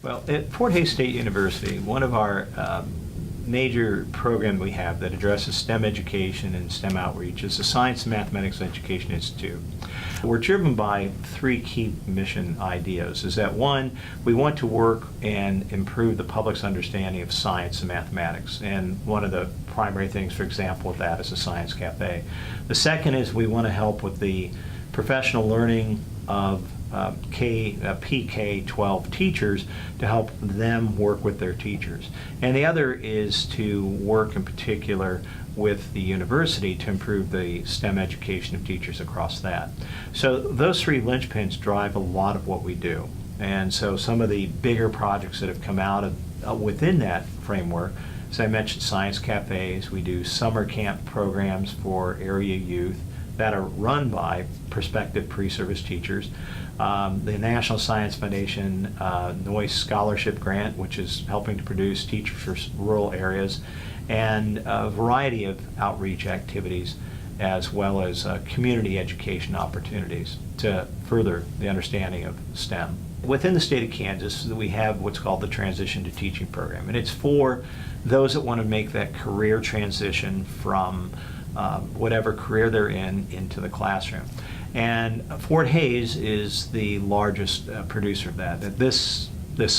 Well, at Fort Hays State University, one of our major programs we have that addresses STEM education and STEM outreach is the Science and Mathematics Education Institute. We're driven by three key mission ideas. Is that one, we want to work and improve the public's understanding of science and mathematics. And one of the primary things, for example, of that is a science cafe. The second is we want to help with the professional learning of PK-12 teachers to help them work with their teachers. And the other is to work in particular with the university to improve the STEM education of teachers across that. So those three linchpins drive a lot of what we do. And so some of the bigger projects that have come out of within that framework, as I mentioned, science cafes, we do summer camp programs for area youth that are run by prospective pre-service teachers. The National Science Foundation Noyce Scholarship Grant, which is helping to produce teachers for rural areas, and a variety of outreach activities, as well as community education opportunities to further the understanding of STEM. Within the state of Kansas, we have what's called the Transition to Teaching program, and it's for those that want to make that career transition from whatever career they're in into the classroom. And Fort Hays is the largest producer of that. This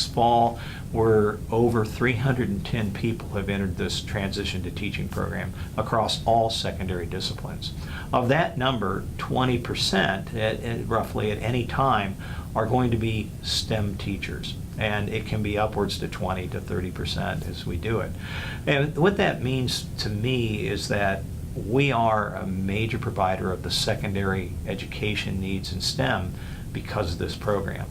fall, we're over 310 people have entered this Transition to Teaching program across all secondary disciplines. Of that number, 20% roughly at any time are going to be STEM teachers. And it can be upwards to 20 to 30% as we do it. And what that means to me is that we are a major provider of the secondary education needs in STEM because of this program.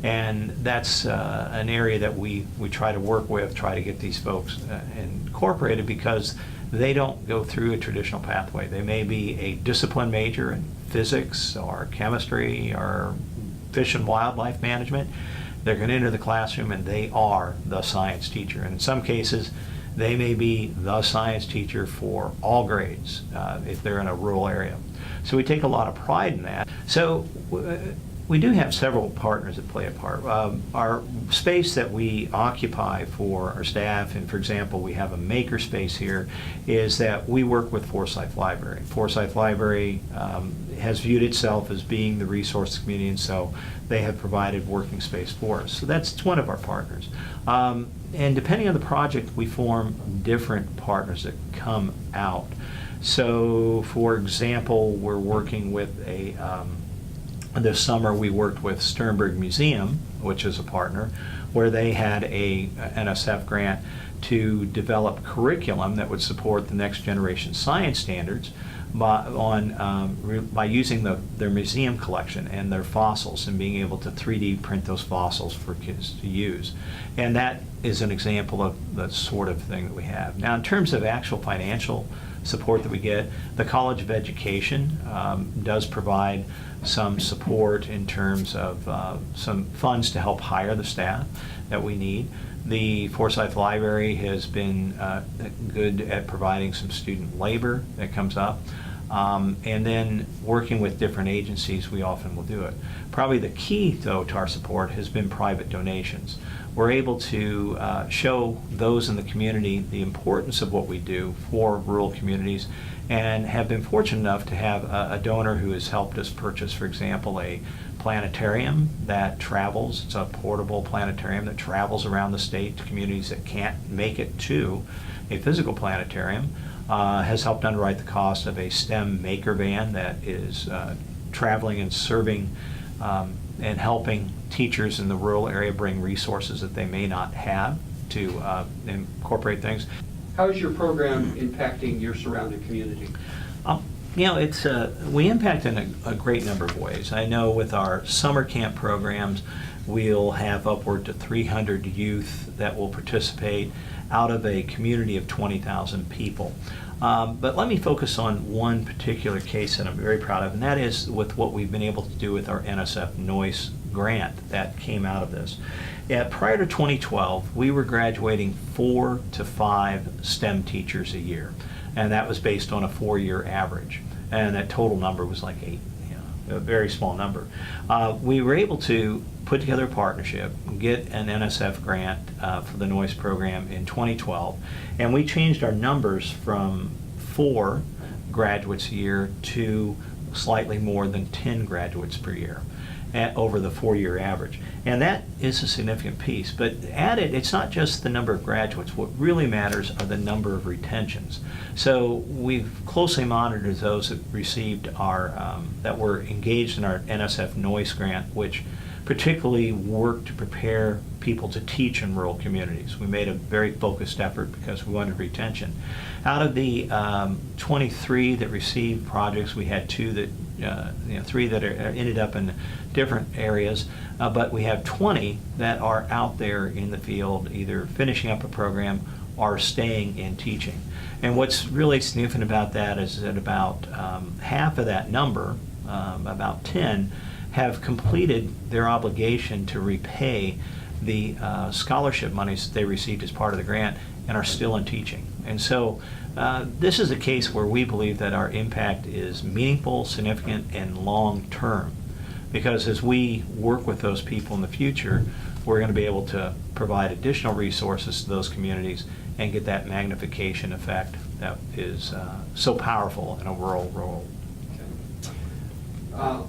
And that's an area that we try to work with, try to get these folks incorporated, because they don't go through a traditional pathway. They may be a discipline major in physics or chemistry or fish and wildlife management. They're going to enter the classroom and they are the science teacher. And in some cases, they may be the science teacher for all grades if they're in a rural area. So we take a lot of pride in that. So we do have several partners that play a part. Our space that we occupy for our staff, and for example, we have a maker space here, is that we work with Forsyth Library. Forsyth Library has viewed itself as being the resource community, and so they have provided working space for us. So that's one of our partners. And depending on the project, we form different partners that come out. So, for example, we're working with this summer we worked with Sternberg Museum, which is a partner, where they had a NSF grant to develop curriculum that would support the next generation science standards by using their museum collection and their fossils and being able to 3D print those fossils for kids to use. And that is an example of the sort of thing that we have. Now, in terms of actual financial support that we get, the College of Education does provide some support in terms of some funds to help hire the staff that we need. The Forsyth Library has been good at providing some student labor that comes up. And then working with different agencies, we often will do it. Probably the key, though, to our support has been private donations. We're able to show those in the community the importance of what we do for rural communities, and have been fortunate enough to have a donor who has helped us purchase, for example, a planetarium that travels. It's a portable planetarium that travels around the state to communities that can't make it to a physical planetarium. Has helped underwrite the cost of a STEM maker van that is traveling and serving and helping teachers in the rural area bring resources that they may not have to incorporate things. How is your program impacting your surrounding community? You know, it's we impact in a great number of ways. I know with our summer camp programs, we'll have upward to 300 youth that will participate out of a community of 20,000 people. But let me focus on one particular case that I'm very proud of, and that is with what we've been able to do with our NSF Noyce grant that came out of this. Prior to 2012, we were graduating 4 to 5 STEM teachers a year, and that was based on a 4-year average, and that total number was like 8. a very small number. We were able to put together a partnership, get an NSF grant for the Noise program in 2012, and we changed our numbers from 4 graduates a year to slightly more than 10 graduates per year over the 4-year average. And that is a significant piece. But added, it's not just the number of graduates. What really matters are the number of retentions. So we've closely monitored those that received our, that were engaged in our NSF Noise grant, which particularly worked to prepare people to teach in rural communities. We made a very focused effort because we wanted retention. Out of the 23 that received projects, we had 2 that, 3 that ended up in different areas, but we have 20 that are out there in the field, either finishing up a program or staying in teaching. And what's really significant about that is that about half of that number, about 10, have completed their obligation to repay the scholarship monies that they received as part of the grant and are still in teaching. And so this is a case where we believe that our impact is meaningful, significant, and long-term. Because as we work with those people in the future, we're going to be able to provide additional resources to those communities and get that magnification effect that is so powerful in a rural role. Okay.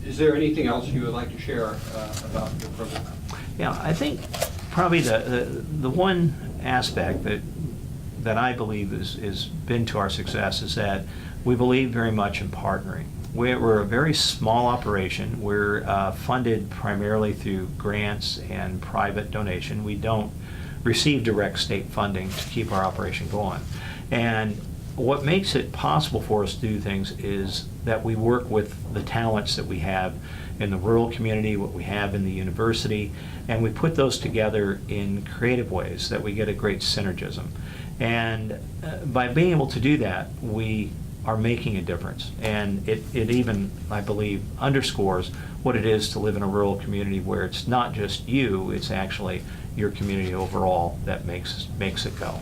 Is there anything else you would like to share about your program? Yeah, I think probably the one aspect that I believe is been to our success is that we believe very much in partnering. We're a very small operation. We're funded primarily through grants and private donation. We don't receive direct state funding to keep our operation going. And what makes it possible for us to do things is that we work with the talents that we have in the rural community, what we have in the university, and we put those together in creative ways that we get a great synergism. And by being able to do that, we are making a difference. And it even, I believe, underscores what it is to live in a rural community where it's not just you, it's actually your community overall that makes it go.